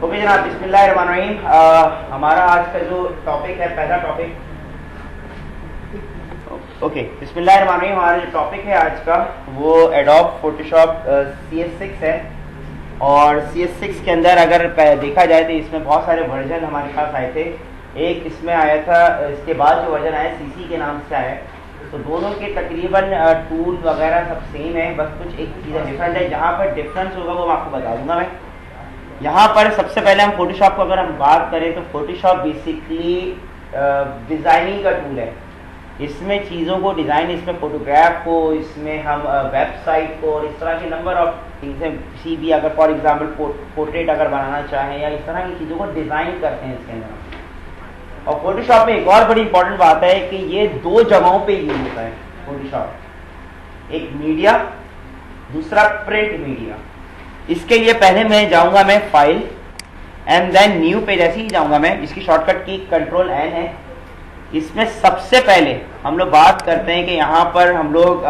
Okay जनाब, बिस्मिल्लाहिर्रहमानिर्रहीम। हमारा आज का जो टॉपिक है, पहला टॉपिक, बिस्मिल्लाहिर्रहमानिर्रहीम। हमारा जो टॉपिक है आज का वो एडोब फोटोशॉप CS6 है। और CS6 के अंदर अगर देखा जाए तो इसमें बहुत सारे वर्जन हमारे पास आए थे। एक इसमें आया था, इसके बाद जो वर्जन आया CC के नाम से आया। तो दोनों के तकरीबन टूल वगैरह सब सेम है, बस कुछ एक चीज़ें डिफरेंट है। जहाँ पर डिफरेंस होगा वो मैं आपको बता दूंगा। मैं यहाँ पर सबसे पहले हम फोटोशॉप को अगर हम बात करें तो फोटोशॉप बेसिकली डिज़ाइनिंग का टूल है। इसमें चीज़ों को डिज़ाइन, इसमें फोटोग्राफ को, इसमें हम वेबसाइट को और इस तरह के नंबर ऑफ थिंग्स हैं। किसी भी अगर फॉर एग्जांपल पोर्ट्रेट अगर बनाना चाहें या इस तरह की चीज़ों को डिज़ाइन करते हैं इसके अंदर। और फोटोशॉप में एक और बड़ी इंपॉर्टेंट बात है कि ये दो जगहों पे यूज होता है फोटोशॉप। एक मीडिया, दूसरा प्रिंट मीडिया। इसके लिए पहले मैं जाऊंगा मैं फाइल एंड देन न्यू पे जैसे ही जाऊंगा मैं, इसकी शॉर्टकट की Ctrl+N है। इसमें सबसे पहले हम लोग बात करते हैं कि यहाँ पर हम लोग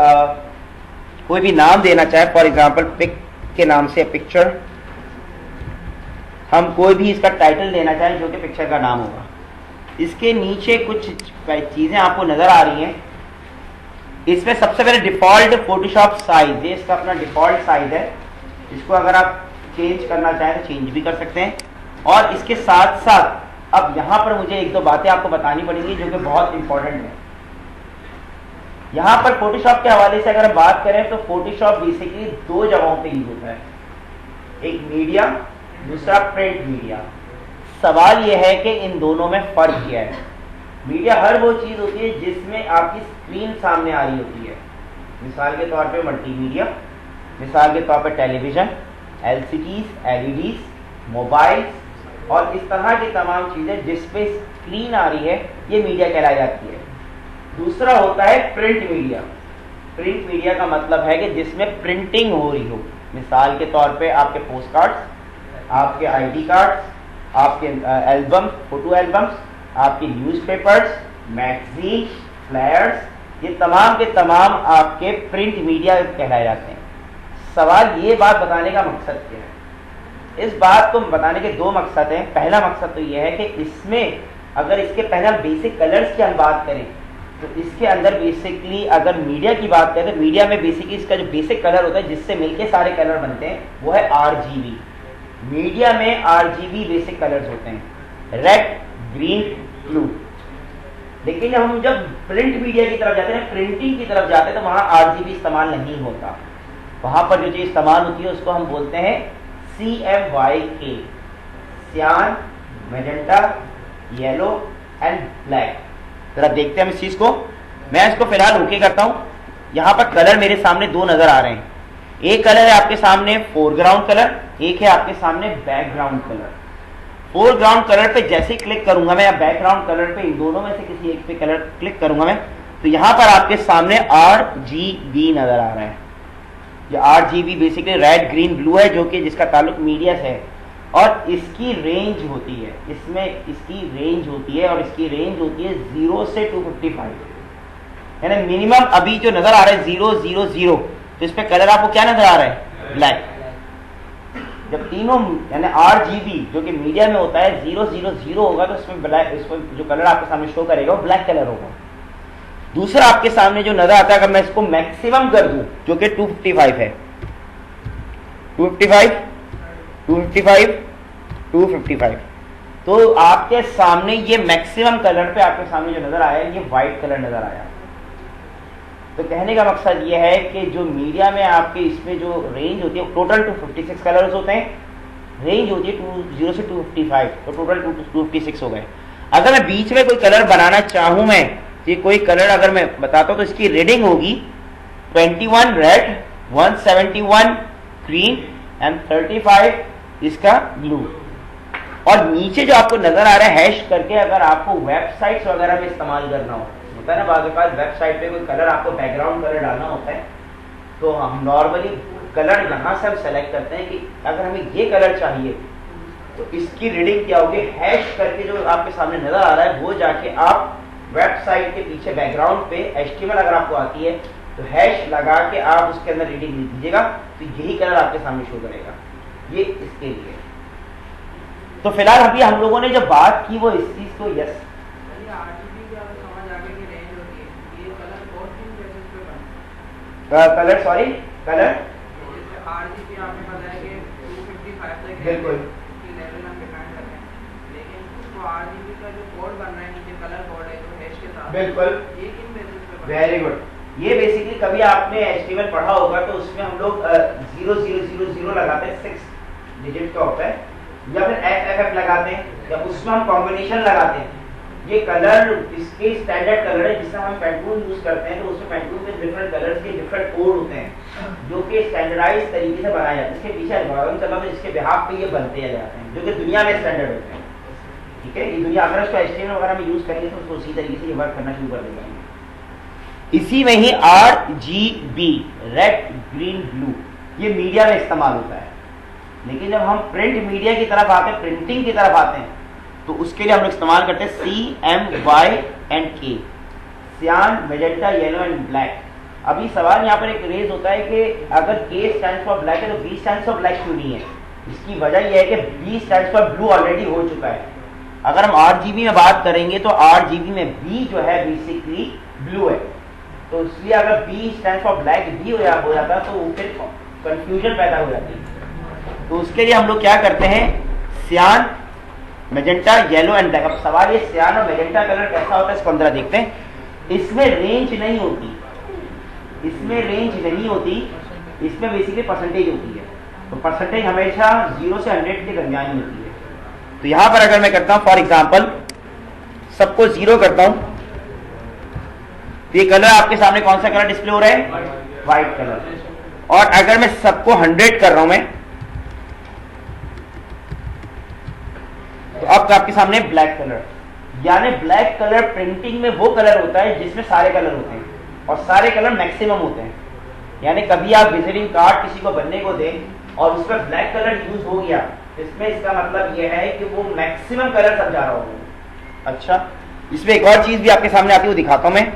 कोई भी नाम देना चाहे, फॉर एग्जांपल पिक के नाम से पिक्चर, हम कोई भी इसका टाइटल देना चाहें जो कि पिक्चर का नाम होगा। इसके नीचे कुछ चीजें आपको नजर आ रही हैं। इसमें सबसे पहले डिफॉल्ट फोटोशॉप साइज, ये इसका अपना डिफॉल्ट साइज है। इसको अगर आप चेंज करना चाहें तो चेंज भी कर सकते हैं। और इसके साथ साथ अब यहाँ पर मुझे एक दो बातें आपको बतानी पड़ेंगी जो कि बहुत इंपॉर्टेंट है। यहाँ पर फोटोशॉप के हवाले से अगर हम बात करें तो फोटोशॉप बेसिकली दो जगहों पे यूज होता है, एक मीडिया, दूसरा प्रिंट मीडिया। सवाल यह है कि इन दोनों में फर्क क्या है। मीडिया हर वो चीज होती है जिसमें आपकी स्क्रीन सामने आ रही होती है। मिसाल के तौर पे मल्टीमीडिया, मिसाल के तौर पे टेलीविजन, LCDs, LEDs, मोबाइल्स और इस तरह की तमाम चीजें जिसपे स्क्रीन आ रही है, ये मीडिया कहलाई जाती है। दूसरा होता है प्रिंट मीडिया। प्रिंट मीडिया का मतलब है कि जिसमें प्रिंटिंग हो रही हो। मिसाल के तौर पे आपके पोस्ट कार्ड्स, आपके ID कार्ड्स, आपके एल्बम, फोटो एल्बम्स, आपके न्यूज़पेपर्स, मैगजीन, फ्लायर्स, ये तमाम के तमाम आपके प्रिंट मीडिया कहलाए जाते हैं। सवाल ये बात बताने का मकसद क्या है? इस बात को बताने के दो मकसद हैं। पहला मकसद तो ये है कि इसमें अगर इसके पहले हम बेसिक कलर्स की हम बात करें तो इसके अंदर बेसिकली अगर मीडिया की बात करें तो मीडिया में बेसिकली इसका जो बेसिक कलर होता है जिससे मिलके सारे कलर बनते हैं वो है RGB। मीडिया में RGB बेसिक कलर्स होते हैं, रेड, ग्रीन, ब्लू। लेकिन हम जब प्रिंट मीडिया की तरफ जाते हैं, प्रिंटिंग की तरफ जाते हैं, तो वहां RGB इस्तेमाल नहीं होता। वहां पर जो चीज इस्तेमाल होती है उसको हम बोलते हैं CMYK, सियान, मैजेंटा, येलो एंड ब्लैक। जरा देखते हैं हम इस चीज को। मैं इसको फिलहाल ओके करता हूं। यहां पर कलर मेरे सामने दो नजर आ रहे हैं। एक कलर है आपके सामने फोरग्राउंड कलर, एक है आपके सामने बैकग्राउंड कलर। फोरग्राउंड कलर पे जैसे ही क्लिक करूंगा मैं, या बैकग्राउंड कलर पे, इन दोनों में से किसी एक पे कलर क्लिक करूंगा मैं, तो यहां पर आपके सामने RGB नजर आ रहा है। ये RGB basically red, green, blue है, जो कि जिसका ताल्लुक मीडिया से है। और इसकी रेंज होती है, इसमें इसकी रेंज होती है, और इसकी रेंज होती है 0 से 255। यानी मिनिमम अभी जो नजर आ रहा है 000, तो इस पे कलर आपको क्या नजर आ रहा है? ब्लैक। जब तीनों यानी RGB जो कि मीडिया में होता है 000 होगा तो इसमें ब्लैक, इसमें जो कलर आपके सामने शो करेगा वो ब्लैक कलर होगा। दूसरा आपके सामने जो नजर आता है, अगर मैं इसको मैक्सिमम कर दूं जो कि 255 है, 255, 255, 255, तो आपके सामने ये मैक्सिमम कलर पे आपके सामने जो नजर आया ये व्हाइट कलर नजर आया। तो कहने का मकसद ये है कि जो मीडिया में आपके इसमें जो रेंज होती है, टोटल 256 कलर्स होते हैं, रेंज होती है 0 से 255, तो टोटल 256 हो गए। अगर मैं बीच में कोई कलर बनाना चाहूं, मैं ये कोई कलर अगर मैं बताता हूं तो इसकी रीडिंग होगी 21 रेड, 171 ग्रीन एंड 35 इसका ब्लू। और नीचे जो आपको नजर आ रहा है हैश करके, अगर आपको वेबसाइट्स वगैरह में इस्तेमाल करना होता है ना, बाद वेबसाइट पे कोई कलर आपको बैकग्राउंड कलर डालना होता है, तो हम नॉर्मली कलर यहाँ से हम सेलेक्ट करते हैं कि अगर हमें ये कलर चाहिए तो इसकी रीडिंग क्या होगी, हैश करके जो आपके सामने नजर आ रहा है वो जाके आप वेबसाइट के पीछे बैकग्राउंड पे HTML अगर आपको आती है तो हैश लगा के आप उसके अंदर रीडिंग लिख दीजिएगा, तो यही कलर आपके सामने शो करेगा। ये इसके लिए। तो फिलहाल अभी हम लोगों ने जो बात की वो इस चीज को यस कलर सॉरी कलर बिल्कुल बिल्कुल वेरी गुड। ये बेसिकली कभी आपने एचटीएमएल पढ़ा होगा तो उसमें हम लोग 0000 लगाते हैं, 6 डिजिट का होता है, या फिर FFF लगाते हैं, या उसमें हम कॉम्बिनेशन लगाते हैं। ये कलर इसके स्टैंडर्ड कलर है, जिससे हम पेंटून यूज करते हैं, तो उसमें पेंटून में डिफरेंट कलर्स के डिफरेंट कोड होते हैं जो कि स्टैंडर्डाइज तरीके से बनाए जाते हैं। इसके पीछे एल्गोरिथम चला है जिसके बिहाफ पे ये बनते जाते हैं, जो कि दुनिया में स्टैंडर्ड होते हैं। ठीक है, ये दुनिया अगर उसको एचटीएमएल वगैरह में यूज करेंगे तो उसको उसी तरीके से ये वर्क करना शुरू कर देगा। इसी में ही RGB रेड ग्रीन ब्लू ये मीडिया में इस्तेमाल होता है, लेकिन जब हम प्रिंट मीडिया की तरफ आते हैं, प्रिंटिंग की तरफ आते हैं, तो उसके लिए हम लोग इस्तेमाल करते हैं CMYK, सियान, मैजेंटा, येलो एंड ब्लैक। अभी सवाल यहाँ पर एक रेज होता है कि अगर K स्टैंड्स फॉर ब्लैक है तो B स्टैंड्स फॉर ब्लैक क्यों नहीं है? इसकी वजह यह है कि B stands for blue already हो चुका है। अगर हम RGB में बात करेंगे तो RGB में B जो है बेसिकली ब्लू है, तो इसलिए अगर B stands for black B हो जाता तो फिर कंफ्यूजन पैदा हो जाती है। तो उसके लिए हम लोग क्या करते हैं, सियान, मैजेंटा, येलो एंड ब्लैक। अब सवाल ये सियान और मैजेंटा कलर कैसा होता है इसको अंदर देखते हैं। इसमें रेंज नहीं होती, इसमें रेंज नहीं होती, इसमें बेसिकली परसेंटेज होती है। तो परसेंटेज हमेशा 0 से 100 के दरमियान ही होती है। तो यहां पर अगर मैं करता हूं फॉर एग्जांपल सबको 0 करता हूं, तो ये कलर आपके सामने कौन सा कलर डिस्प्ले हो रहा है? White colour. और अगर मैं सबको 100 कर रहा हूं मैं, तो अब आपके सामने ब्लैक कलर। यानी ब्लैक कलर प्रिंटिंग में वो कलर होता है जिसमें सारे कलर होते हैं, और सारे कलर मैक्सिमम होते हैं। यानी कभी आप विजिटिंग कार्ड किसी को बनने को दें और उसमें ब्लैक कलर यूज हो गया, इसमें इसका मतलब यह है कि वो मैक्सिमम कलर सब जा रहा होगा। अच्छा, इसमें एक और चीज भी आपके सामने आती है, वो दिखाता हूं मैं।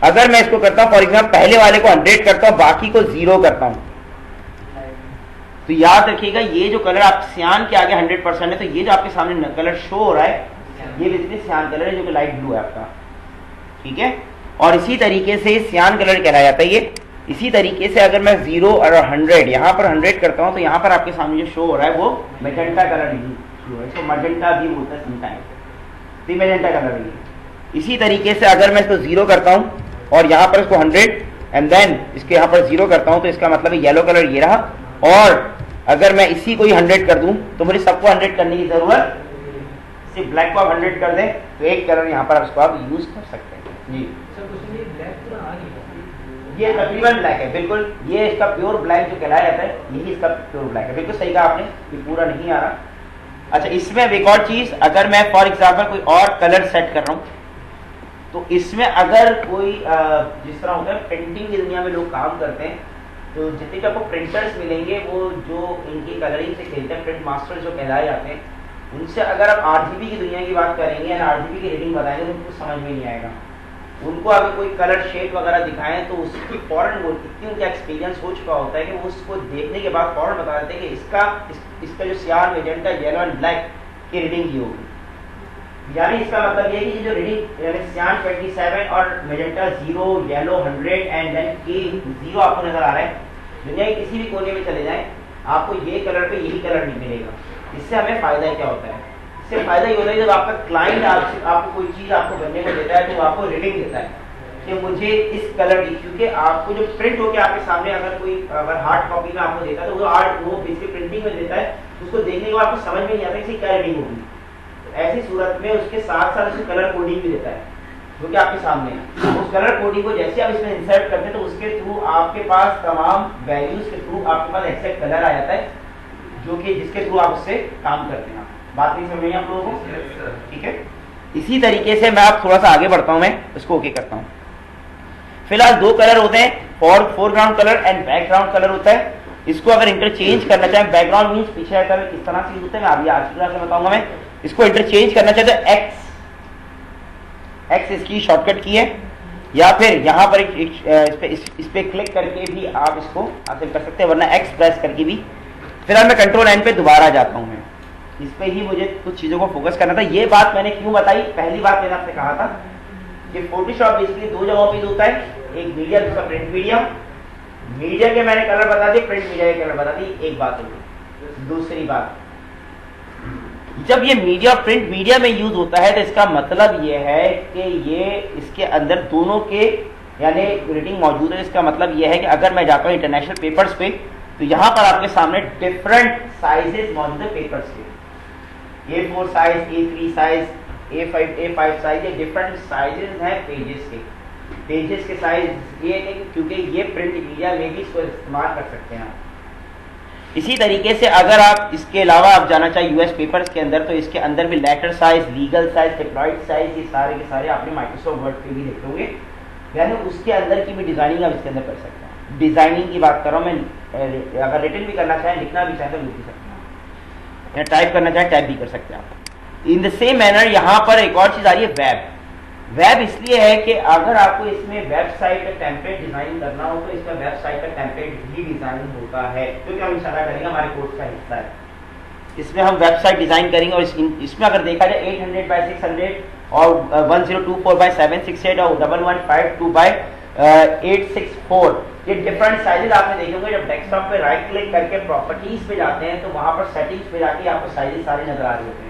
अगर मैं इसको करता हूं फॉर एग्जाम्पल पहले वाले को 100 करता हूं, बाकी को 0 करता हूं, तो याद रखिएगा ये जो कलर आप सियान के आगे 100% है, तो ये जो आपके सामने कलर शो हो रहा है ये बेसिकली सियान कलर है, जो कि लाइट ब्लू है आपका। ठीक है, और इसी तरीके से सियान कलर कहलाया जाता है ये। इसी तरीके से अगर मैं 0 और 100 यहाँ पर 100 करता हूँ, तो यहाँ पर आपके सामने जो शो हो रहा है वो मैजेंटा कलर नहीं शो है, इसको मैजेंटा भी बोलते हैं समटाइम, तो मैजेंटा कलर नहीं है। इसी तरीके से अगर मैं इसको 0 करता हूँ और यहाँ पर इसको 100 एंड देन इसके यहाँ पर 0 करता हूँ, तो इसका मतलब है येलो कलर ये रहा। और अगर मैं इसी को ही 100 कर दूं, तो मुझे सबको 100 करने की जरूरत, सिर्फ ब्लैक को आप 100 कर दें तो एक कलर यहाँ पर इसको आप यूज कर सकते हैं जी। ये तकरीबन ब्लैक है, बिल्कुल ये इसका प्योर ब्लैक जो कहलाया जाता है, यही इसका प्योर ब्लैक है। बिल्कुल सही कहा आपने, ये पूरा नहीं आ रहा। अच्छा, इसमें एक और चीज, अगर मैं फॉर एग्जाम्पल कोई और कलर सेट कर रहा हूँ, तो इसमें अगर कोई जिस तरह होता है प्रिंटिंग की दुनिया में लोग काम करते हैं, तो जितने भी आपको प्रिंटर्स मिलेंगे वो जो इनकी कलरिंग से खेलते हैं, प्रिंट मास्टर जो कहलाए जाते हैं, उनसे अगर आप RGB की दुनिया की बात करेंगे या RGB की रीडिंग बताएंगे तो उनको समझ में नहीं आएगा। उनको अगर कोई कलर शेड वगैरह दिखाएं तो उसकी फौरन वो इतनी उनका एक्सपीरियंस हो चुका होता है कि वो उसको देखने के बाद फौरन बता देते हैं कि इसका जो सियान, मैजेंटा, येलो एंड ब्लैक की रीडिंग की होगी। यानी इसका मतलब ये है कि ये जो रीडिंग यानी सियान 27 और magenta 0, yellow 100 and then K 0 आपको नजर आ रहा है, दुनिया के किसी भी कोने में चले जाएं आपको ये कलर पे यही कलर नहीं मिलेगा। इससे हमें फायदा क्या होता है? इससे फायदा ये होता है जब आपका क्लाइंट आपको कोई चीज आपको बनने को देता है तो वो आपको रीडिंग देता है कि मुझे इस कलर की, क्योंकि आपको जो प्रिंट होकर आपके सामने अगर हार्ड कॉपी में आपको देता है तो वो बेसिकली प्रिंटिंग में देता है, उसको देखने के बाद आपको समझ में नहीं आता इसकी क्या रीडिंग होगी। ऐसी सूरत में उसके साथ साथ उसको कलर कोडिंग भी देता है जो कि आपके सामने है। उस कलर कोडिंग को जैसे आप इसमें इंसर्ट करते हैं तो उसके थ्रू आपके पास तमाम वैल्यूज के थ्रू आपके पास एक्सेक्ट कलर आ जाता है, जो कि जिसके थ्रू आप उससे काम करते हैं। बात नहीं समझ में आप लोगों को? ठीक है, इसी तरीके से मैं आप थोड़ा सा आगे बढ़ता हूं, मैं इसको ओके करता हूं। फिलहाल 2 कलर होते हैं, foreground colour and background colour होता है। इसको अगर इंटरचेंज करना चाहें, बैकग्राउंड मीन्स पीछे का कलर किस तरह से यूज होता है मैं अभी आज की क्लास में बताऊंगा। मैं इसको इंटरचेंज करना चाहते हैं एक्स इसकी शॉर्टकट की है, या फिर यहाँ पर इस पे क्लिक करके भी आप इसको हासिल कर सकते हैं, वरना एक्स प्रेस करके भी। फिलहाल मैं कंट्रोल एन पे दोबारा जाता हूँ मैं। इस पे ही मुझे कुछ चीज़ों को फोकस करना था। ये बात मैंने क्यों बताई, पहली बात मैंने आपसे कहा था कि फोटोशॉप बेसिकली दो जगहों पे होता है, एक मीडिया दूसरा प्रिंट मीडिया। मीडिया के मैंने कलर बता दिए, प्रिंट मीडिया के कलर बता दिए, एक बात होगी। दूसरी बात, जब ये मीडिया प्रिंट मीडिया में यूज होता है तो इसका मतलब ये है कि ये इसके अंदर दोनों के यानी रीडिंग मौजूद है। इसका मतलब ये है कि अगर मैं जाता हूँ इंटरनेशनल पेपर्स पे तो यहाँ पर आपके सामने डिफरेंट साइजेस मौजूद है पेपर्स के, A4 size, A3 size, A5 size, ये डिफरेंट साइजेस हैं पेजेस के साइज ये क्योंकि ये प्रिंट मीडिया में भी इसको इस्तेमाल कर सकते हैं। इसी तरीके से अगर आप इसके अलावा आप जाना चाहिए यूएस पेपर्स के अंदर तो इसके अंदर भी लेटर साइज, लीगल साइज, डिप्लॉयड साइज, ये सारे के सारे आपने माइक्रोसॉफ्ट वर्ड पे भी देखे होंगे, यानी उसके अंदर की भी डिजाइनिंग आप इसके अंदर कर सकते हैं। डिजाइनिंग की बात कर रहा हूँ मैं, अगर रिटन भी करना चाहें, लिखना भी चाहें तो लिख भी सकते हैं, या टाइप करना चाहें टाइप भी कर सकते हैं आप। इन द सेम मैनर यहाँ पर एक और चीज आ रही है वेब। वेब इसलिए है कि अगर आपको इसमें वेबसाइट का टेम्पलेट डिजाइन करना हो तो इसका वेबसाइट का टेम्पलेट भी डिजाइन होता है, क्योंकि हम इंशाल्लाह करेंगे, हमारे कोर्स का हिस्सा है। इसमें हम वेबसाइट डिजाइन करेंगे और इसमें अगर देखा जाए 800 बाय 600 और 1024 बाय 768 और 1152 बाय 864 ये डिफरेंट साइजेस आपने देखे होंगे। जब डेस्कटॉप पे राइट क्लिक करके प्रॉपर्टीज पे जाते हैं तो वहां पर सेटिंग्स पे जाके आपको साइजेस सारे नजर आ रहे होते हैं।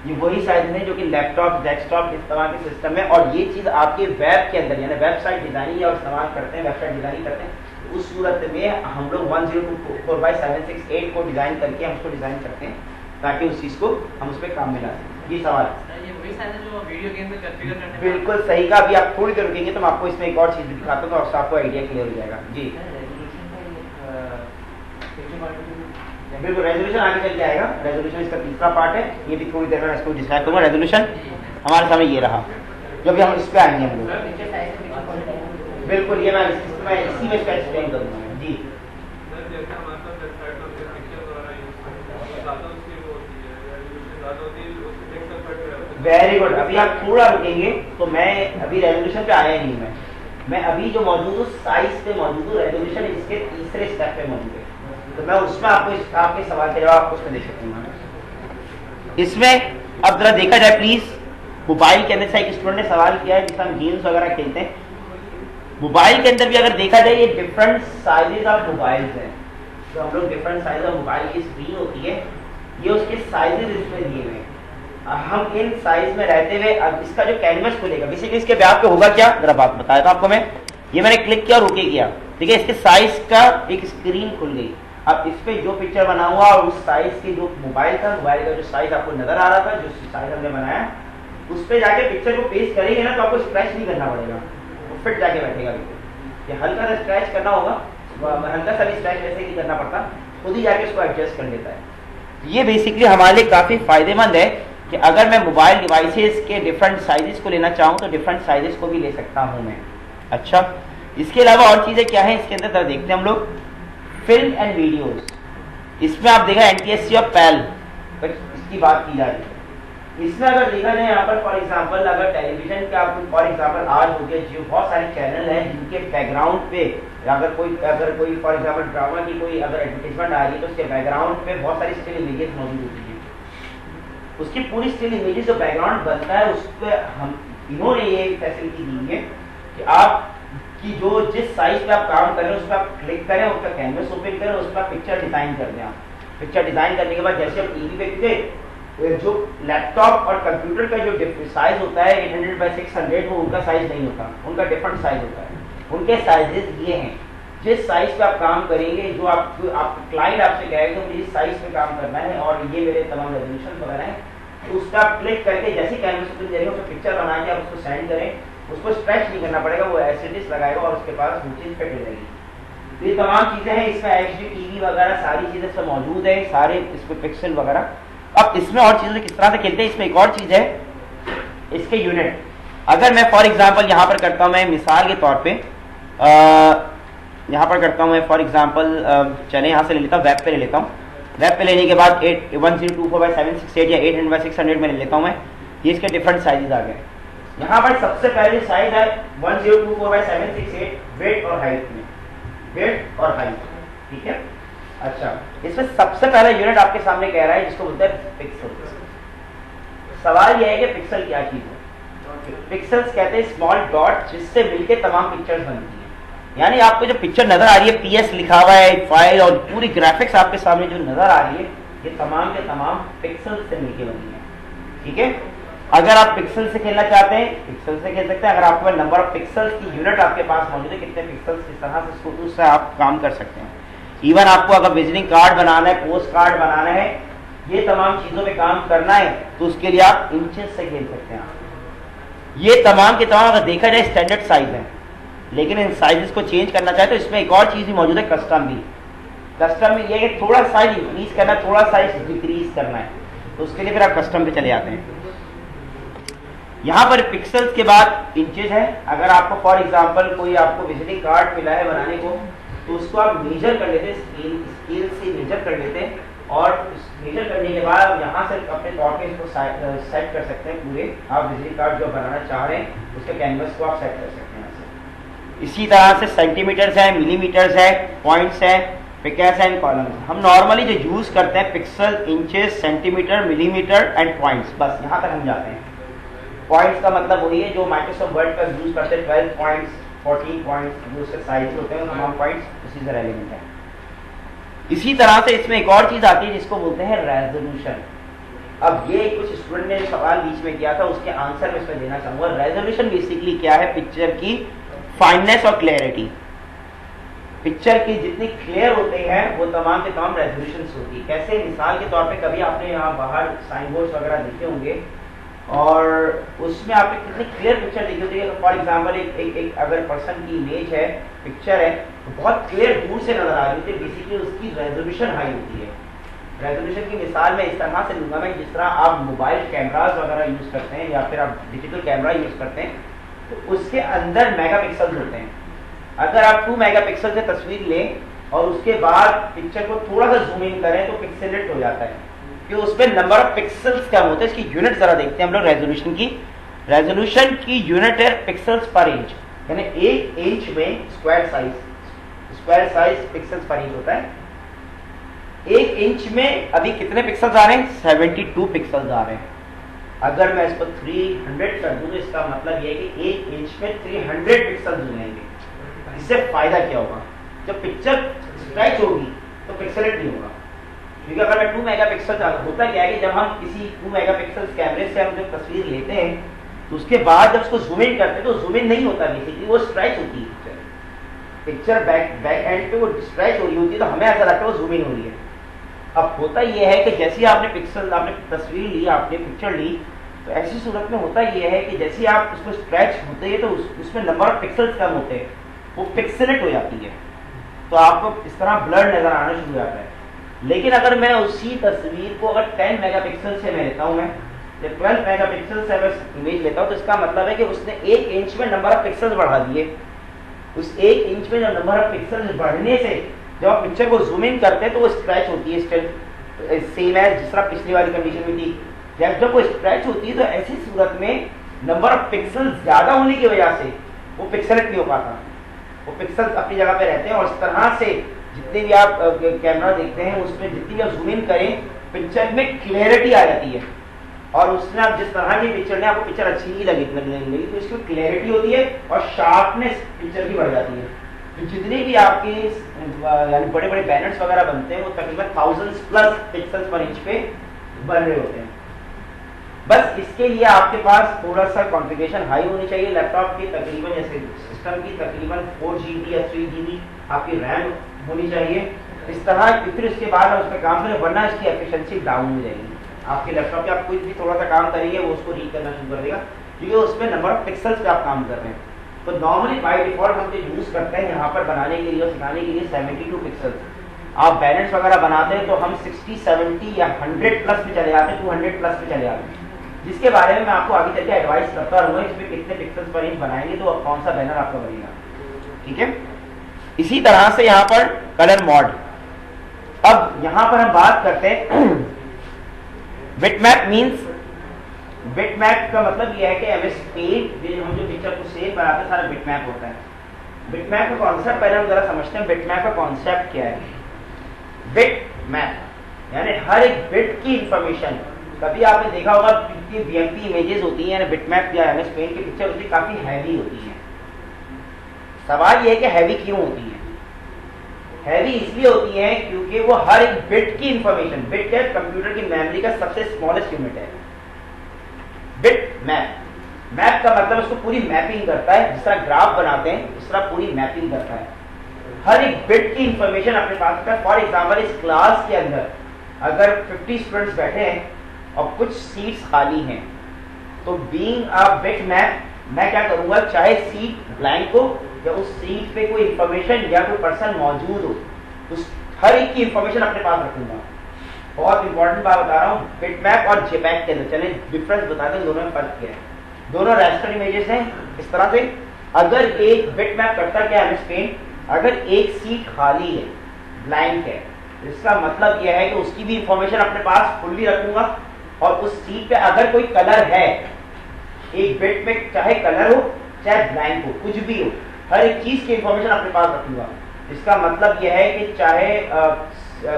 ये वही साइज है जो कि लैपटॉप, डेस्कटॉप इस्तेमाल के सिस्टम में, और ये चीज आपके वेब के अंदर यानी वेबसाइट डिजाइनिंग और इस्तेमाल करते हैं, वेबसाइट डिजाइनिंग करते हैं, उस सूरत में हम लोग 1024 बाय 768 को डिजाइन करके हम उसको डिजाइन करते हैं ताकि उस चीज को हम उस पर काम में ला सकें। ये सवाल ये वही साइज है जो वीडियो गेम में कॉन्फ़िगर करने में। बिल्कुल सही का। अभी आप थोड़ी देर रुकेंगे तो मैं आपको इसमें एक और चीज दिखाता हूँ तो आपको आइडिया क्लियर हो जाएगा। जी बिल्कुल, रेजोल्यूशन आगे चल के आएगा, रेजोल्यूशन इसका तीसरा पार्ट है, ये भी थोड़ी देर में इसको डिस्क्राइब करूंगा। रेजोल्यूशन हमारे सामने ये रहा, जब हम इस पे आएंगे हम लोग, बिल्कुल ये मैं इसी में इसका एक्सप्लेन करूंगा। जी वेरी गुड। अभी आप थोड़ा रुकेंगे तो मैं अभी रेजोल्यूशन पे आया नहीं, मैं अभी जो मौजूद हूँ साइज पे मौजूद हूँ, रेजोल्यूशन इसके तीसरे स्टेप पे मौजूद है, तो मैं उसमें आपको आपके सवाल के जवाब आपको उसमें दे सकूंगा। इसमें अब जरा देखा जाए प्लीज, मोबाइल के अंदर से एक स्टूडेंट ने सवाल किया है जिसमें हम गेम्स वगैरह खेलते हैं, मोबाइल के अंदर भी अगर देखा जाए ये डिफरेंट साइजेस ऑफ मोबाइल हैं, तो हम लोग डिफरेंट साइज ऑफ मोबाइल की स्क्रीन होती है, ये उसके साइजेस इसमें दिए हुए हैं। हम इन साइज में रहते हुए अब इसका जो कैनवस खुलेगा, बेसिकली इसके ब्याह पे होगा क्या, जरा बात बताया था आपको मैं, ये मैंने क्लिक किया और ओके किया, ठीक है, इसके साइज का एक स्क्रीन खुल गई। अब इस पे जो पिक्चर बना हुआ और उस साइज के जो मोबाइल था, मोबाइल का जो साइज आपको नजर आ रहा था, जो साइज हमने बनाया, उस पे जाके पिक्चर को पेस्ट करेंगे ना तो आपको स्क्रैच नहीं करना पड़ेगा, वो फिट जाके बैठेगा। ये हल्का सा स्क्रैच करना होगा, हल्का सा भी स्क्रैच वैसे नहीं करना पड़ता, खुद ही जाके उसको एडजस्ट कर लेता है। ये बेसिकली हमारे लिए काफी फायदेमंद है कि अगर मैं मोबाइल डिवाइसेस के डिफरेंट साइजेस को लेना चाहूँ तो डिफरेंट साइजेस को भी ले सकता हूँ मैं। अच्छा, इसके अलावा और चीजें क्या है इसके अंदर देखते हैं हम लोग। फिल्म एंड वीडियोस, इसमें आप देखा NTSC और पैल पर इसकी बात की जा रही है। इसमें अगर देखा जाए यहाँ पर फॉर एग्जांपल अगर टेलीविजन के आपको फॉर एग्जांपल आज हो गया जियो, बहुत सारे चैनल हैं जिनके बैकग्राउंड पे अगर कोई फॉर एग्जांपल ड्रामा की कोई अगर एडवर्टाइजमेंट आ रही है तो उसके बैकग्राउंड पे बहुत सारी स्टिल इमेजेस मौजूद होती है, उसकी पूरी स्टिल इमेजेस जो बैकग्राउंड बनता है उस पर हम इन्होंने ये फैसिलिटी दी है कि आप कि जो जिस साइज पे आप काम कर रहे हैं उस पर आप क्लिक करें, उसका कैनवस ओपन करें, उस पर पिक्चर डिजाइन कर दें। आप पिक्चर डिजाइन करने के बाद जैसे आप टीवी पे क्योंकि जो लैपटॉप और कंप्यूटर का जो साइज होता है 800 बाय 600 वो उनका साइज नहीं होता, उनका डिफरेंट साइज होता है। उनके साइजेस ये हैं, जिस साइज पे आप काम करेंगे, जो आप क्लाइंट आपसे कहेगा मुझे इस साइज पे काम करना है और ये मेरे तमाम रेजोल्यूशन वगैरह हैं, तो उसका आप क्लिक करके जैसे कैनवस ओपन करेंगे उसको पिक्चर बना के आप उसको सेंड करें, उसको स्ट्रेच नहीं करना पड़ेगा, वो एसिडिस लगाएगा और उसके पास वो चीज फिट हो जाएगी। तो ये तमाम चीजें हैं, इसमें HD TV वगैरह सारी चीजें सब मौजूद है, सारे इसमें पिक्सल वगैरह। अब इसमें और चीजें किस तरह से खेलते हैं, इसमें एक और चीज है इसके यूनिट। अगर मैं फॉर एग्जांपल यहाँ पर करता हूँ, मैं मिसाल के तौर पे यहाँ पर करता हूँ मैं फॉर एग्जांपल, चले यहाँ से ले लेता हूँ, वेब पे ले लेता हूँ। वेब पे लेने के बाद 1024 बाय 768 या 800 बाय 600 में ले लेता हूँ मैं, ये इसके डिफरेंट साइजेस आ गए। यहाँ पर सबसे पहले साइज है 1024 बाय 768 वेट और हाइट में, वेट और हाइट, ठीक है। अच्छा, इसमें सबसे पहला यूनिट आपके सामने कह रहा है जिसको बोलते हैं पिक्सल। सवाल यह है कि पिक्सल क्या चीज है। पिक्सल्स कहते हैं स्मॉल डॉट जिससे मिलके तमाम पिक्चर्स बनती है। यानी आपको जो पिक्चर नजर आ रही है, पीएस लिखा हुआ है फाइल और पूरी ग्राफिक्स आपके सामने जो नजर आ रही है, ये तमाम के तमाम पिक्सल से मिलके बनी है। ठीक है, अगर आप पिक्सल से खेलना चाहते हैं पिक्सल से खेल सकते हैं। अगर आपके पास नंबर ऑफ पिक्सल्स की यूनिट आपके पास मौजूद है, कितने पिक्सल्स, इस तरह से उससे आप काम कर सकते हैं। इवन आपको अगर विजिटिंग कार्ड बनाना है, पोस्ट कार्ड बनाना है, ये तमाम चीजों पे काम करना है, तो उसके लिए आप इंचेस से खेल सकते हैं। ये तमाम के तमाम अगर देखा जाए स्टैंडर्ड साइज है, लेकिन इन साइजेस को चेंज करना चाहे तो इसमें एक और चीज भी मौजूद है, कस्टम भी। कस्टम में ये है कि थोड़ा साइज इंक्रीज करना है, थोड़ा साइज डिक्रीज करना है, तो उसके लिए फिर आप कस्टम पे चले जाते हैं। यहाँ पर पिक्सल्स के बाद इंचेस है। अगर आपको फॉर एग्जांपल कोई आपको विजिटिंग कार्ड मिला है बनाने को, तो उसको आप मेजर कर लेते हैं, स्केल से मेजर कर लेते हैं, और मेजर करने के बाद आप यहाँ से अपने तौर पे इसको सेट कर सकते हैं। पूरे आप विजिटिंग कार्ड जो बनाना चाह रहे हैं उसके कैनवस को आप सेट कर सकते हैं ऐसे। इसी तरह से सेंटीमीटर्स है, मिलीमीटर्स है, पॉइंट्स है, पिकेस एंड कॉलम्स। हम नॉर्मली जो यूज करते हैं pixel, inches, centimetre, millimetre and points, बस यहाँ तक हम जाते हैं। पॉइंट्स का मतलब वही है जो माइक्रोसॉफ्ट वर्ड का यूज करते हैं, 12 पॉइंट्स, 14 पॉइंट्स, जो उसके साइज होते हैं तमाम पॉइंट्स उसी से रेलेवेंट है। इसी तरह से इसमें एक और चीज आती है जिसको बोलते हैं रेजोल्यूशन। अब ये कुछ स्टूडेंट ने सवाल बीच में किया था, उसके आंसर में इसमें देना चाहूंगा। रेजोल्यूशन बेसिकली क्या है, पिक्चर की फाइननेस और क्लैरिटी। पिक्चर की जितनी क्लियर होते हैं वो तमाम के तमाम रेजोल्यूशन होती है। कैसे, मिसाल के तौर पे कभी आपने यहाँ बाहर साइन बोर्ड वगैरह देखे होंगे और उसमें आपने कितनी क्लियर पिक्चर देखी होती है। फॉर एग्जांपल एक अगर पर्सन की इमेज है, पिक्चर है, तो बहुत क्लियर दूर से नजर आ रही होती है, बेसिकली उसकी रेजोल्यूशन हाई होती है। रेजोल्यूशन की मिसाल मैं इस तरह से लूंगा, मैं जिस तरह आप मोबाइल कैमराज वगैरह यूज करते हैं या फिर आप डिजिटल कैमरा यूज करते हैं, तो उसके अंदर मेगापिक्सल्स होते हैं। अगर आप 2 मेगापिक्सल से तस्वीर लें और उसके बाद पिक्चर को थोड़ा सा जूम इन करें तो पिक्सेलेट हो जाता है, कि उसमें नंबर ऑफ पिक्सल्स कम होते हैं। इसकी यूनिट जरा देखते हैं हम लोग रेजोल्यूशन की। रेजोल्यूशन की यूनिट है पिक्सल्स पर इंच, यानी 1 इंच में स्क्वायर साइज पिक्सल्स पर इंच होता है। 1 इंच में अभी कितने पिक्सल्स आ रहे हैं, 72 पिक्सल्स आ रहे हैं। अगर मैं इसको 300 कर दूं तो इसका मतलब यह है कि 1 इंच में 300 पिक्सल्स जुड़ेंगे। इससे फायदा क्या होगा, जब पिक्चर स्ट्रेच होगी तो पिक्सेलेट नहीं होगा। क्योंकि अगर मैं 2 मेगापिक्सल, होता क्या है कि जब हम किसी 2 मेगापिक्सल कैमरे से हम जब तस्वीर लेते हैं तो उसके बाद जब उसको जूम इन करते हैं तो जूम इन नहीं होता, बेसिकली वो स्ट्रेच होती है पिक्चर बैक एंड पे वो स्ट्रेच हो रही होती है, तो हमें ऐसा लगता है वो जूम इन हो रही है। अब होता यह है कि जैसे आपने तस्वीर ली, आपने पिक्चर ली, तो ऐसी सूरत में होता यह है कि जैसे आप उसको स्ट्रेच होते हैं तो उसमें नंबर ऑफ पिक्सल्स कम होते हैं, वो पिक्सेलेट हो जाती है, तो आपको इस तरह ब्लर नजर आना शुरू हो जाता है। लेकिन अगर मैं उसी तस्वीर को अगर 10 मेगापिक्सल से मैं लेता हूं, मैं 12 मेगापिक्सल से अगर इमेज लेता हूं, तो इसका मतलब है कि उसने 1 इंच में नंबर ऑफ पिक्सल्स बढ़ा दिए। उस 1 इंच में जब नंबर ऑफ पिक्सल्स बढ़ने से जब आप पिक्चर को जूम इन करते हैं तो वो स्क्रैच होती है, स्टिल सेम है जिस तरह पिछली वाली कंडीशन में थी। जब वो स्क्रैच होती है तो ऐसी सूरत में नंबर ऑफ पिक्सल्स ज्यादा होने की वजह से वो पिक्सेलेट नहीं हो पाता, वो पिक्सल्स अपनी जगह पे रहते हैं। और इस तरह से जितने भी आप कैमरा देखते हैं उसमें जितनी भी आप जूम इन करें पिक्चर में क्लैरिटी आ जाती है, और उसमें आप जिस तरह की पिक्चर ने आपको पिक्चर अच्छी नहीं लगी तो इसमें क्लैरिटी होती है और शार्पनेस पिक्चर की बढ़ जाती है। तो जितने भी आपके यानी बड़े बड़े बैनर्स वगैरह बनते हैं वो तकरीबन 1000+ पिक्सल्स पर इंच पे बन रहे होते हैं। बस इसके लिए आपके पास थोड़ा सा कॉन्फ़िगरेशन हाई होनी चाहिए लैपटॉप की, तकरीबन जैसे सिस्टम की तकरीबन 4 GB या 3 GB आपकी रैम होनी चाहिए। इस तरह फिर इसके बाद आप उस पर काम करें, वरना इसकी एफिशिएंसी डाउन हो जाएगी। आपके लैपटॉप पे आप कुछ भी थोड़ा सा काम करेंगे वो उसको रीड करना शुरू कर देगा, क्योंकि उसमें नंबर ऑफ पिक्सल्स पे आप काम कर रहे हैं। तो नॉर्मली बाय डिफॉल्ट हम जो यूज करते हैं यहाँ पर बनाने के लिए और सिखाने के लिए 72 पिक्सल्स। आप बैनर्स वगैरह बनाते हैं तो हम 60, 70 या 100+ पे चले जाते हैं, 200+ पे चले जाते हैं, जिसके बारे में मैं आपको आगे चल के एडवाइस करता रहूँगा इसमें कितने पिक्सल्स पर इंच बनाएंगे तो कौन सा बैनर आपका बनेगा। ठीक है, इसी तरह से यहाँ पर कलर मॉड। अब यहाँ पर हम बात करते हैं बिटमैप मीन्स, बिटमैप का मतलब यह है कि एमएस पेंट हम जो पिक्चर को सेव बनाते हैं सारा बिटमैप होता है। बिटमैप का कॉन्सेप्ट पहले हम जरा समझते हैं, बिटमैप का कॉन्सेप्ट क्या है। बिट मैप, यानी हर एक बिट की इंफॉर्मेशन। कभी आपने देखा होगा कि बीएमपी इमेजेस होती हैं, बिट मैप या एमएस पेंट की पिक्चर होती है, काफी हैवी होती है। सवाल यह है कि हैवी क्यों होती है? हैवी इसलिए होती है क्योंकि वो हर एक बिट की इंफॉर्मेशन, बिट क्या कंप्यूटर की मेमोरी का सबसे स्मॉलेस्ट यूनिट है। बिट मैप, मैप का मतलब उसको पूरी मैपिंग करता है, जिस तरह ग्राफ बनाते हैं उस तरह पूरी मैपिंग करता है। हर एक बिट की इंफॉर्मेशन अपने पास होता है। फॉर एग्जाम्पल इस क्लास के अंदर अगर 50 स्टूडेंट्स बैठे हैं और कुछ सीट्स खाली हैं, तो बीइंग अ बिट मैप मैं क्या करूंगा, चाहे सीट ब्लैंक हो या उस सीट पे कोई इंफॉर्मेशन या कोई पर्सन मौजूद हो, उस हर एक की इंफॉर्मेशन अपने पास रखूंगा। बहुत इंपॉर्टेंट बात बता रहा हूँ, बिट मैप और जेपैग के अंदर। चलिए डिफरेंस बताते हैं, दोनों में फर्क क्या है। दोनों रास्टर इमेजेस हैं इस तरह से। अगर एक बिट मैप करता क्या है पेंट, अगर एक सीट खाली है, ब्लैंक है, इसका मतलब यह है कि उसकी भी इंफॉर्मेशन अपने पास फुल्ली रखूंगा। और उस सीट पे अगर कोई कलर है, एक बिट में चाहे कलर हो चाहे ब्लैंक हो, कुछ भी हो, हर एक चीज की इंफॉर्मेशन अपने पास रखूंगा। इसका मतलब यह है कि चाहे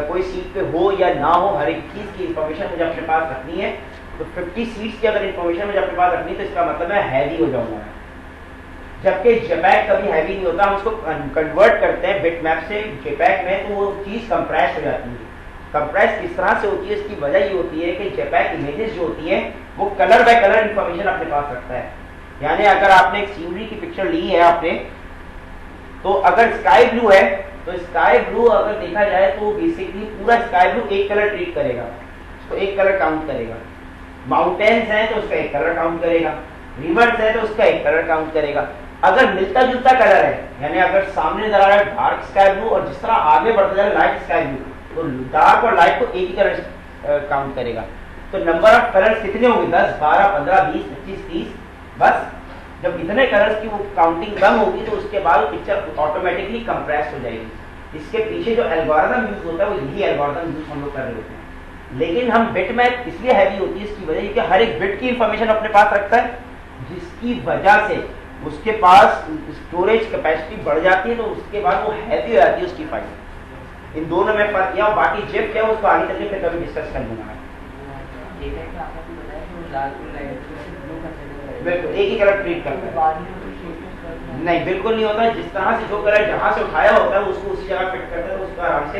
कोई सीट पे हो या ना हो, हर एक चीज की इंफॉर्मेशन मुझे अपने पास रखनी है। तो 50 सीट्स की अगर इंफॉर्मेशन मुझे अपने पास रखनी है, तो इसका मतलब मैं हैवी हो जाऊंगा। जबकि जेपैग कभी हैवी नहीं होता, हम उसको कन्वर्ट करते हैं बिट मैप से जेपैग में, तो वो चीज कंप्रेस हो जाती है। कंप्रेस किस तरह से होती है, इसकी वजह ये होती है कि जेपैग इमेजेस जो होती है वो कलर बाय कलर इंफॉर्मेशन अपने पास रखता है। यानी अगर आपने एक सीनरी की पिक्चर ली है आपने, तो अगर स्काई ब्लू है तो स्काई ब्लू अगर देखा जाए तो बेसिकली पूरा स्काई ब्लू एक कलर ट्रीट करेगा, उसको एक कलर काउंट करेगा। माउंटेन्स है तो उसका एक कलर काउंट करेगा, रिवर्स है तो उसका एक कलर काउंट करेगा। अगर मिलता जुलता कलर है, यानी अगर सामने नजर आ रहा है डार्क स्काई ब्लू और जिस तरह आगे बढ़ता जाए लाइट स्काई ब्लू, तो डार्क और लाइट को एक ही कलर काउंट करेगा। तो नंबर ऑफ कलर्स कितने होंगे? 10, 12, 15, 20, 25, 30। बस जब इतने कलर्स की वो काउंटिंग कम होगी तो उसके बाद पिक्चर ऑटोमेटिकली कंप्रेस हो जाएगी। इसके पीछे जो एल्गोरिथम यूज होता है वो यही एल्गोरिथम यूज हम लोग कर रहे होते हैं। लेकिन हम बिट मैप इसलिए हैवी होती है, इसकी वजह कि हर एक बिट की इंफॉर्मेशन अपने पास रखता है, जिसकी वजह से उसके पास स्टोरेज कैपेसिटी बढ़ जाती है, तो उसके बाद वो हैवी हो जाती है उसकी फाइल। इन दोनों में फर्क किया। बाकी जेप क्या है उसको आगे चल के फिर कभी डिस्कस कर लूंगा मैं। बिल्कुल एक ही कलर ट्रीट करता है, नहीं बिल्कुल नहीं होता। जिस तरह से जो कलर जहां से उठाया होता है उसको उसी जगह फिट करता है, तो उसको आराम से।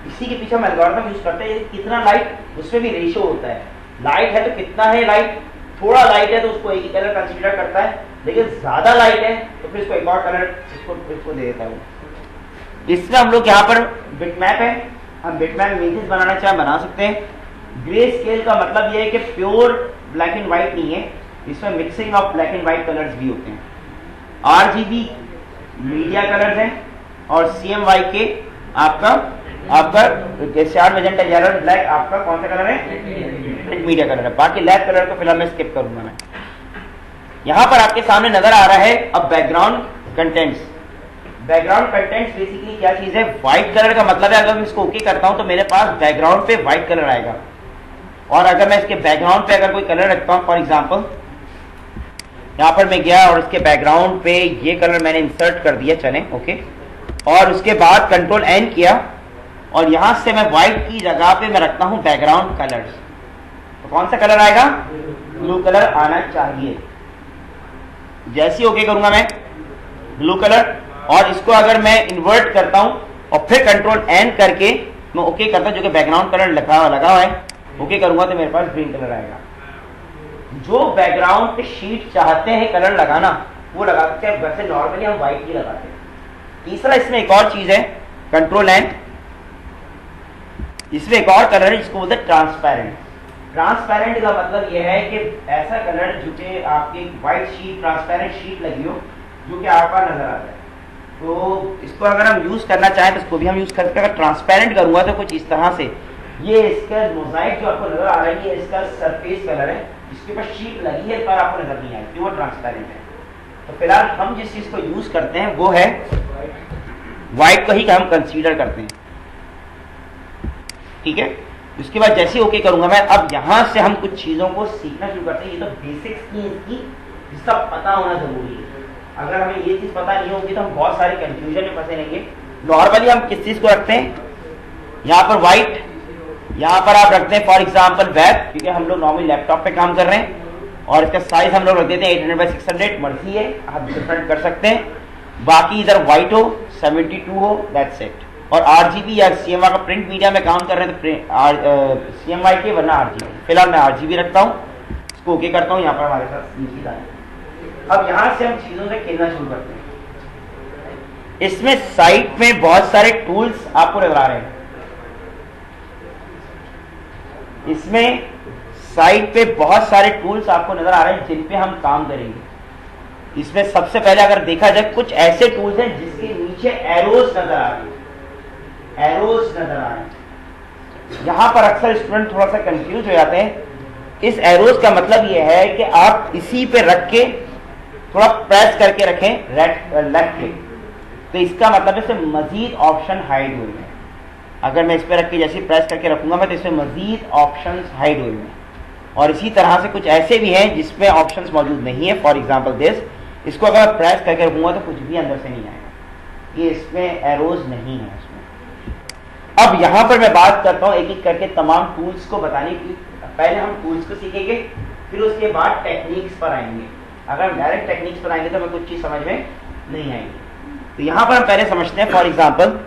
इसी के पीछे हम एल्गोरिथम यूज करते हैं। कितना लाइट, उसमें भी रेशियो होता है। लाइट है तो कितना है लाइट, थोड़ा लाइट है तो उसको एक ही कलर कंसीडर करता है, लेकिन ज्यादा लाइट है तो फिर इसको एक और कलर इसको दे देता है। इसलिए हम लोग यहाँ पर बिट मैप है, हम बिट मैप इमेजेस बनाना चाहे बना सकते हैं। ग्रे स्केल का मतलब यह है कि प्योर ब्लैक एंड व्हाइट नहीं है, इसमें mixing of black and white colours भी होते हैं। RGB मीडिया कलर्स हैं और CMY के आपका स्टार मैजेंटा येलो ब्लैक आपका कौन सा कलर है? मीडिया कलर है। बाकी लैब कलर को फिलहाल मैं स्किप करूंगा। मैं यहां पर आपके सामने नजर आ रहा है अब background contents. Background contents basically क्या चीज है? व्हाइट कलर का मतलब है अगर मैं इसको ओके करता हूं तो मेरे पास बैकग्राउंड पे व्हाइट कलर आएगा। और अगर मैं इसके बैकग्राउंड पे अगर कोई कलर रखता हूं, फॉर एग्जांपल यहां पर मैं गया और इसके बैकग्राउंड पे ये कलर मैंने इंसर्ट कर दिया, चले ओके, और उसके बाद कंट्रोल N किया और यहां से मैं व्हाइट की जगह पे मैं रखता हूं बैकग्राउंड कलर्स, तो कौन सा कलर आएगा? ब्लू कलर आना चाहिए। जैसे ओके करूंगा मैं ब्लू कलर, और इसको अगर मैं इन्वर्ट करता हूं और फिर कंट्रोल N करके मैं ओके करता हूं, जो कि बैकग्राउंड कलर लगा हुआ है, ओके करूंगा तो मेरे पास ग्रीन कलर आएगा। जो बैकग्राउंड पे शीट चाहते हैं कलर लगाना वो लगा सकते हैं, वैसे नॉर्मली हम व्हाइट ही लगाते हैं। तीसरा इसमें एक और चीज है, कंट्रोल N, इसमें एक और कलर है जिसको बोलते हैं ट्रांसपेरेंट। ट्रांसपेरेंट का मतलब यह है कि ऐसा कलर जो कि आपकी व्हाइट शीट, ट्रांसपेरेंट शीट लगी हो, जो कि आप पर नजर आ जाए। तो इसको अगर हम यूज करना चाहें तो इसको भी हम यूज करते हैं। अगर ट्रांसपेरेंट करूंगा तो कुछ इस तरह से, ये इसका मोजाइक जो आपको नजर आ रहा है, ये इसका सरफेस कलर है, इसके ऊपर शीट लगी है पर आपको नजर नहीं आएगी, वो ट्रांसपेरेंट है। तो फिलहाल हम जिस चीज को यूज करते हैं वो है व्हाइट को ही हम कंसीडर करते हैं, ठीक है। उसके बाद जैसे ओके करूंगा मैं, अब यहां से हम कुछ चीजों को सीखना शुरू करते हैं। ये तो बेसिक्स की इसकी, जिसका पता होना जरूरी है। अगर हमें ये चीज पता नहीं होगी तो हम बहुत सारे कंफ्यूजन में फंसे रहेंगे। नॉर्मली हम किस चीज को रखते हैं? यहाँ पर व्हाइट, यहाँ पर आप रखते हैं फॉर एग्जाम्पल वेब, क्योंकि हम लोग नॉर्मली लैपटॉप पे काम कर रहे हैं, और इसका साइज हम लोग रख देते हैं 800 बाई 600, मर्जी है आप डिफरेंट कर सकते हैं। बाकी इधर व्हाइट हो, 72 हो, दैट्स इट। और आरजीबी या सीएमआई का प्रिंट मीडिया में काम कर रहे हैं तो सीएमआई के, वरना आरजीबी। फिलहाल मैं आरजीबी रखता हूँ, इसको ओके करता हूँ। यहाँ पर हमारे साथ नीचे आए। अब यहाँ से हम चीजों से खेलना शुरू करते हैं। इसमें साइट में बहुत सारे टूल्स आपको नजर आ रहे हैं। इसमें साइट पे बहुत सारे टूल्स आपको नजर आ रहे हैं जिन पे हम काम करेंगे। इसमें सबसे पहले अगर देखा जाए, कुछ ऐसे टूल्स हैं जिसके नीचे एरोज नजर आ रहे हैं, एरोज नजर आ रहे हैं। यहां पर अक्सर स्टूडेंट थोड़ा सा कंफ्यूज हो जाते हैं। इस एरोज का मतलब यह है कि आप इसी पे रख के थोड़ा प्रेस करके रखें लेफ्ट क्लिक, तो इसका मतलब है मजीद ऑप्शन हाइड हुए हैं। अगर मैं इस पे रख के जैसे प्रेस करके रखूंगा मैं, तो इसमें मजीद ऑप्शंस हाइड हुए हैं। और इसी तरह से कुछ ऐसे भी हैं जिसमें ऑप्शंस मौजूद नहीं है, फॉर एग्जांपल दिस, इसको अगर मैं प्रेस करके रखूंगा तो कुछ भी अंदर से नहीं आएगा, ये इसमें एरोज नहीं है इसमें। अब यहां पर मैं बात करता हूं एक एक करके तमाम टूल्स को बताने की। पहले हम टूल्स को सीखेंगे, फिर उसके बाद टेक्निक्स पर आएंगे। अगर हम डायरेक्ट टेक्निक्स पर आएंगे तो हमें कुछ चीज समझ में नहीं आएगी। तो यहां पर हम पहले समझते हैं। फॉर एग्जाम्पल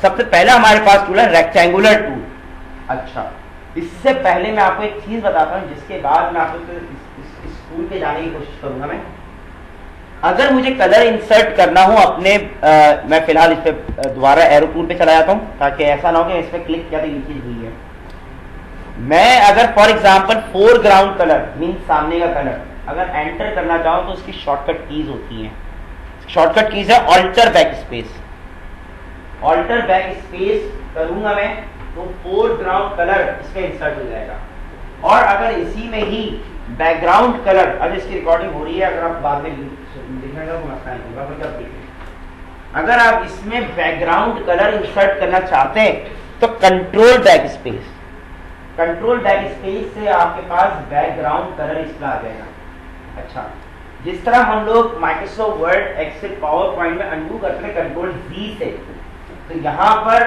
सबसे पहला हमारे पास टूल है रेक्टेंगुलर टूल। अच्छा, इससे पहले मैं आपको एक चीज बताता हूं जिसके बाद मैं आपको इस टूल पे जाने की कोशिश करूंगा। मैं अगर मुझे कलर इंसर्ट करना हो अपने मैं फिलहाल इस पे दोबारा एरो टूल पे चला जाता हूं, ताकि ऐसा ना हो कि इस पे क्लिक किया तो ये चीज हुई है। मैं अगर for example foreground colour means सामने का कलर अगर एंटर करना चाहूं तो उसकी शॉर्टकट कीज होती हैं। शॉर्टकट कीज है alter backspace. Alter backspace करूंगा मैं तो फोरग्राउंड कलर इसमें इंसर्ट हो जाएगा। और अगर इसी में ही बैकग्राउंड कलर, अब इसकी रिकॉर्डिंग हो रही है, अगर आप बाद में देखना तो मसला नहीं होगा, मतलब अगर आप इसमें बैकग्राउंड कलर इंसर्ट करना चाहते हैं तो control back space, control back space से आपके पास बैकग्राउंड कलर इसमें आ जाएगा। अच्छा, जिस तरह हम लोग Microsoft Word, Excel, PowerPoint में अनडू करते हैं कंट्रोल जी से, तो यहां पर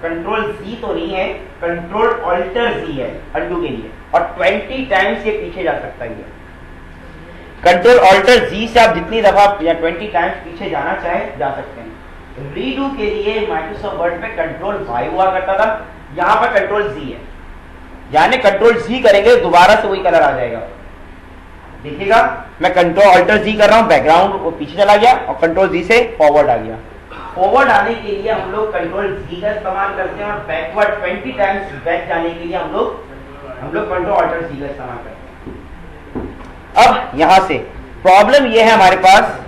कंट्रोल जी तो नहीं है, कंट्रोल ऑल्टर जी है अनडू के लिए, और 20 टाइम्स ये पीछे जा सकता है। कंट्रोल ऑल्टर जी से आप जितनी दफा या 20 टाइम्स पीछे जाना चाहे जा सकते हैं। रीडू के लिए माइक्रोसॉफ्ट वर्ड पे कंट्रोल वाई हुआ करता था, यहां पर कंट्रोल जी है, यानी कंट्रोल जी करेंगे दोबारा से वही कलर आ जाएगा। देखिएगा मैं कंट्रोल ऑल्टर जी कर रहा हूं, बैकग्राउंड वो पीछे चला गया और कंट्रोल जी से फॉरवर्ड आ गया। फॉरवर्ड आने के लिए हम लोग कंट्रोल जी का इस्तेमाल करते हैं, और बैकवर्ड 20 टाइम्स बैक जाने के लिए हम लोग कंट्रोल ऑल्टर जी का इस्तेमाल करते हैं। अब यहां से प्रॉब्लम यह है, हमारे पास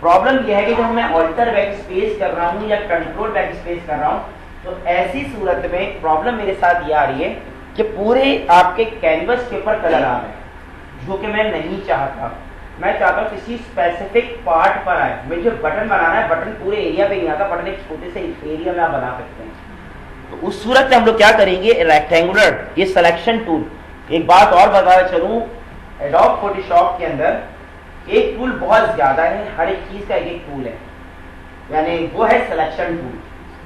प्रॉब्लम यह है कि जब मैं ऑल्टर बैक स्पेस कर रहा हूं या कंट्रोल बैक स्पेस कर रहा हूं, तो ऐसी सूरत में प्रॉब्लम मेरे साथ ये आ रही है कि पूरे आपके कैनवस के ऊपर कलर आ रहे हैं, जो कि मैं नहीं चाहता। मैं चाहता हूं किसी स्पेसिफिक पार्ट पर आए। मुझे बटन बनाना है, बटन पूरे एरिया पे नहीं आता, बटन एक छोटे से एरिया में आप बना सकते हैं। तो उस सूरत में हम लोग क्या करेंगे, रेक्टेंगुलर ये सिलेक्शन टूल। एक बात और बताना चलूं, एडोब फोटोशॉप के अंदर एक टूल बहुत ज्यादा है, हर एक चीज का एक टूल है, यानी वो है सिलेक्शन टूल।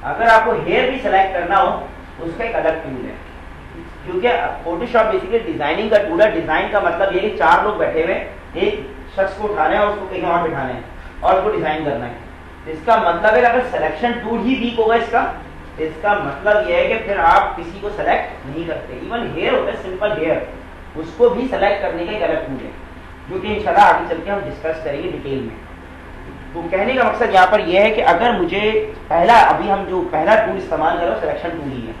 अगर आपको हेयर भी सिलेक्ट करना हो उसका एक अलग टूल है, क्योंकि फोटोशॉप बेसिकली डिजाइनिंग का टूल है। डिजाइन का मतलब ये कि 4 लोग बैठे हुए, एक शख्स को उठाना है और उसको कहीं और बिठाना है और उसको डिजाइन करना है। इसका मतलब है अगर सिलेक्शन टूल ही वीक होगा इसका मतलब यह है कि फिर आप किसी को सेलेक्ट नहीं करते। इवन हेयर होता है, सिंपल हेयर, उसको भी सेलेक्ट करने का एक अलग टूल है, जो कि इंशाल्लाह आगे चल के हम डिस्कस करेंगे डिटेल में। तो कहने का मकसद यहाँ पर यह है कि अगर मुझे अभी हम जो पहला टूल इस्तेमाल कर रहे हो सिलेक्शन टूल ही है,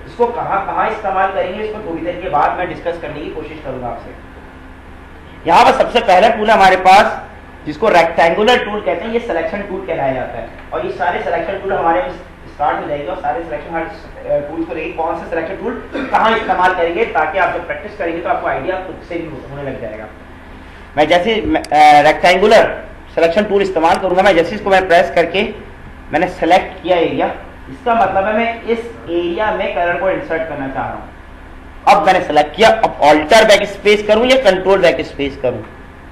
इसको कहाँ इस्तेमाल करेंगे इसको थोड़ी देर के बाद मैं डिस्कस करने की कोशिश करूंगा आपसे। यहाँ पर सबसे पहला टूल हमारे पास जिसको रेक्टेंगुलर टूल कहते हैं, ये सिलेक्शन टूल कहलाया जाता है। और ये सारे सिलेक्शन टूल हमारे स्टार्ट हो जाएंगे और सारे सिलेक्शन टूल को लेंगे, कौन सा सिलेक्शन टूल कहाँ इस्तेमाल करेंगे, ताकि आप जब प्रैक्टिस करेंगे तो आपको आइडिया खुद से भी होने लग जाएगा। मैं जैसे रेक्टेंगुलर सिलेक्शन टूल इस्तेमाल करूंगा, मैं जैसे इसको मैं प्रेस करके मैंने सेलेक्ट किया एरिया, इसका मतलब है मैं इस एरिया में कलर को इंसर्ट करना चाह रहा हूं। अब मैंने सेलेक्ट किया, अब ऑल्टर बैक स्पेस करूं या कंट्रोल बैक स्पेस करूं,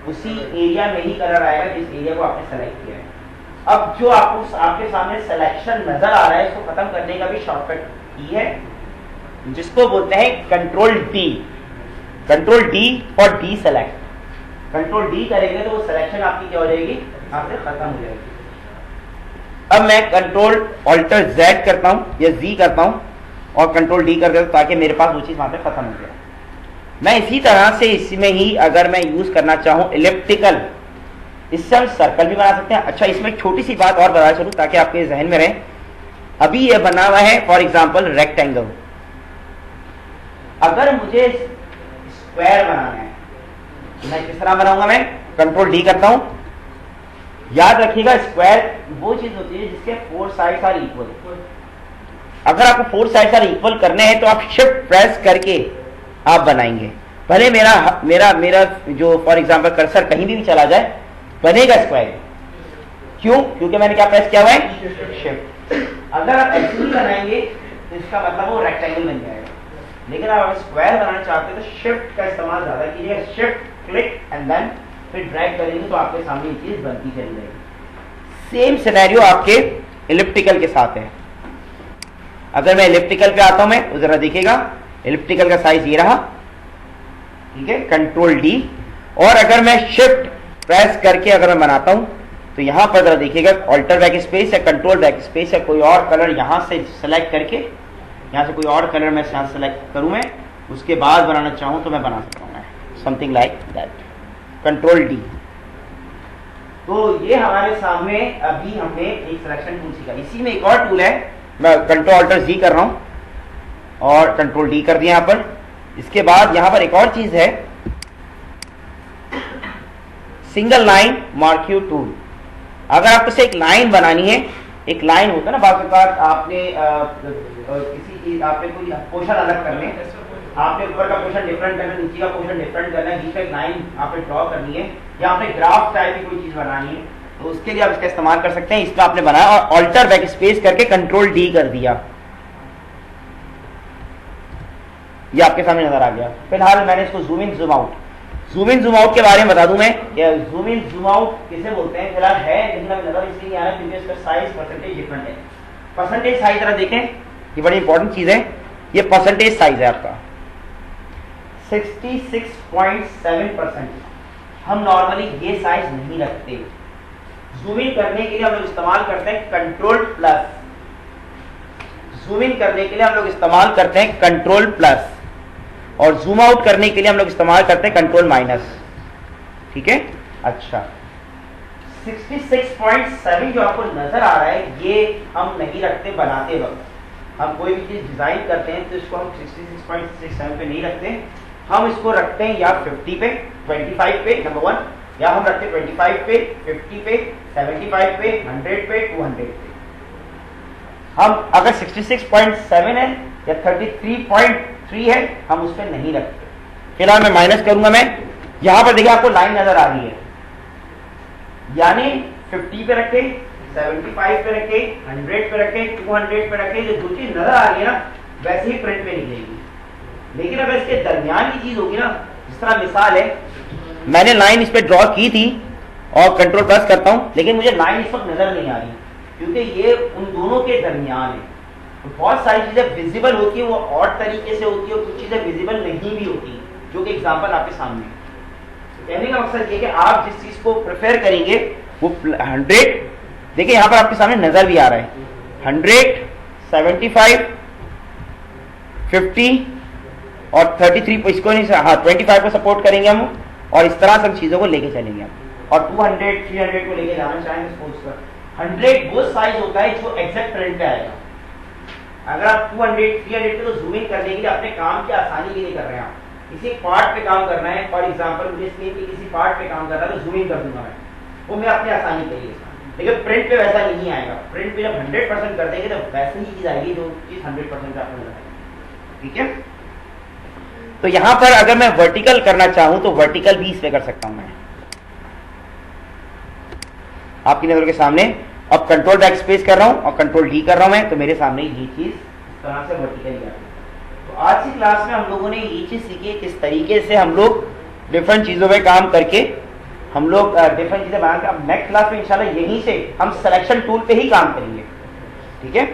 उसी एरिया में ही कलर आएगा जिस एरिया को आपने सेलेक्ट किया है। अब जो आपको आपके सामने सिलेक्शन नजर आ रहा है, इसको खत्म करने का भी शॉर्टकट की है, जिसको बोलते हैं कंट्रोल डी। कंट्रोल डी और डी सेलेक्ट। कंट्रोल डी करेंगे तो वो सिलेक्शन आपकी क्या हो जाएगी, आपसे खत्म हो जाएगी। अब मैं कंट्रोल ऑल्टर जेड करता हूं या जी करता हूं और कंट्रोल डी कर देता हूं, ताकि मेरे पास वो चीज वहां पे खत्म हो जाए। मैं इसी तरह से इसमें ही अगर मैं यूज करना चाहूं इलिप्टिकल, इससे हम सर्कल भी बना सकते हैं। अच्छा, इसमें एक छोटी सी बात और बता चलूं ताकि आपके जहन में रहे। अभी ये बना हुआ है फॉर एग्जाम्पल रेक्टेंगल। अगर मुझे स्क्वायर बनाना है तो मैं किस तरह बनाऊंगा, मैं कंट्रोल डी करता हूं। याद रखिएगा, स्क्वायर वो चीज होती है जिसके 4 साइड्स आर इक्वल। अगर आपको 4 साइड्स आर इक्वल करने हैं तो आप शिफ्ट प्रेस करके आप बनाएंगे। भले मेरा मेरा मेरा जो फॉर एग्जाम्पल कर्सर कहीं भी चला जाए, बनेगा स्क्वायर। क्यों? क्योंकि मैंने क्या प्रेस किया हुआ है, शिफ्ट। अगर आप ऐसे ही बनाएंगे तो इसका मतलब वो रेक्टेंगल बन जाएगा। लेकिन आप स्क्वायर बनाना चाहते हैं तो शिफ्ट का इस्तेमाल ज्यादा कीजिएगा। शिफ्ट, क्लिक एंड देन फिर ड्रैग करेंगे तो आपके सामने ये चीज बनती चली जाएगी। सेम सिनेरियो आपके इलिप्टिकल के साथ है। अगर मैं इलिप्टिकल पे आता हूं, मैं तो जरा देखिएगा, इलिप्टिकल का साइज ये रहा, ठीक है, कंट्रोल डी। और अगर मैं शिफ्ट प्रेस करके अगर मैं बनाता हूं तो यहां पर जरा देखिएगा, ऑल्टर बैक स्पेस या कंट्रोल बैक स्पेस या कोई और कलर यहां से सेलेक्ट करके, यहां से कोई और कलर मैं यहां सेलेक्ट करूं, मैं उसके बाद बनाना चाहूं तो मैं बना सकता हूं, something like that, control D. तो ये हमारे सामने अभी हमने एक सिलेक्शन टूल सीखा। इसी में एक और टूल है, मैं कंट्रोल ऑल्टर जी कर रहा हूं और कंट्रोल डी कर दिया यहां पर। इसके बाद यहां पर एक और चीज है, सिंगल लाइन मार्क्यू टूल। अगर आपको से एक लाइन बनानी है, एक लाइन होता है ना, बाकी बात आपने किसी चीज, आपने कोई पोर्शन अलग करने, आपने ऊपर का पोर्शन डिफरेंट करना, नीचे का पोर्शन डिफरेंट करना है, बीच में एक लाइन आपने ड्रॉ करनी है, या आपने ग्राफ टाइप की कोई चीज बनानी है, तो उसके लिए आप इसका इस्तेमाल कर सकते हैं। इसमें आपने बनाया और ऑल्टर बैक स्पेस करके कंट्रोल डी कर दिया, ये आपके सामने नजर आ गया। फिलहाल मैंने इसको zoom in zoom out, zoom in zoom out के बारे में बता दूं मैं, जूम इन जूम आउट किसे बोलते हैं फिलहाल है, लेकिन अभी नजर इसलिए नहीं आ रहा क्योंकि इसका साइज परसेंटेज डिफरेंट है। परसेंटेज साइज जरा देखें, ये बड़ी इंपॉर्टेंट चीज है। ये परसेंटेज साइज है आपका 66.7%। हम नॉर्मली ये साइज नहीं रखते। जूम इन करने के लिए हम लोग इस्तेमाल करते हैं कंट्रोल प्लस। जूम इन करने के लिए हम लोग इस्तेमाल करते हैं कंट्रोल प्लस, और जूम आउट करने के लिए हम लोग इस्तेमाल करते हैं कंट्रोल माइनस, ठीक है। अच्छा, 66.7 जो आपको नजर आ रहा है, ये हम नहीं रखते बनाते वक्त। हम कोई भी चीज डिजाइन करते हैं तो इसको हम 66.67 पे नहीं रखते, हम इसको रखते हैं या 50 पे, 25 पे, नंबर 1, या हम रखते हैं 25 पे, 50 पे, 75 पे, 100 पे, 200 पे। हम अगर 66.7 है या 33.3 है, हम उस पर नहीं रखते। फिलहाल मैं माइनस करूंगा, मैं यहां पर देखिए आपको लाइन नजर आ रही है, यानी 50 पे रखे, 75 पे रखे, 100 पे रखे, 200 पे रखे, जो चीज नजर आ रही है ना वैसे ही प्रिंट पे निकलेगी। लेकिन अगर इसके दरमियान की चीज होगी ना, जिस तरह मिसाल है, मैंने लाइन इस पे ड्रॉ की थी और कंट्रोल प्रेस करता हूं, लेकिन मुझे लाइन इस वक्त नजर नहीं आ रही क्योंकि ये उन दोनों के दरमियान है। तो बहुत सारी चीजें विजिबल होती है, वो और तरीके से होती है, और कुछ चीजें विजिबल नहीं भी होती, जो कि एग्जांपल आपके सामने है। तो कहने का मकसद ये कि आप जिस चीज को प्रेफर करेंगे वो 100, देखिए यहां पर आपके सामने नजर भी आ रहा है, 100, 75, 50 और 33, इसको नहीं, हाँ 25 को सपोर्ट करेंगे हम, और इस तरह सब चीजों को लेके चलेंगे हम, और 200, 300 को लेके जाना चाहेंगे सपोज कर। 100 वो साइज होता है जो एग्जैक्ट प्रिंट पे आएगा। अगर आप 200, 300 को जूम इन करने के लिए अपने काम की आसानी के लिए कर रहे हैं, आप किसी पार्ट पे काम करना है, फॉर एग्जांपल मुझे स्क्रीन पे किसी पार्ट पे काम कर रहा है तो जूम इन कर दूंगा मैं, वो मैं अपनी आसानी के लिए। लेकिन प्रिंट पे वैसा नहीं आएगा। प्रिंट पे जब 100% कर देंगे तो वैसे ही चीज आएगी जो चीज 100% आपको नजर आएगी, ठीक है। तो यहां पर अगर मैं वर्टिकल करना चाहूं तो वर्टिकल भी इस पे कर सकता हूं मैं, आपकी नजर के सामने। अब कंट्रोल बैक स्पेस कर रहा हूं और कंट्रोल डी कर रहा हूं मैं, तो मेरे सामने ये चीज इस तरह से वर्टिकल आ गई। तो आज की क्लास में हम लोगों ने ये चीज सीखी किस तरीके से हम लोग डिफरेंट चीजों पे काम करके हम लोग डिफरेंट चीजें बना के अब नेक्स्ट क्लास में इंशाल्लाह यहीं से हम सिलेक्शन टूल पे ही काम करेंगे, ठीक है।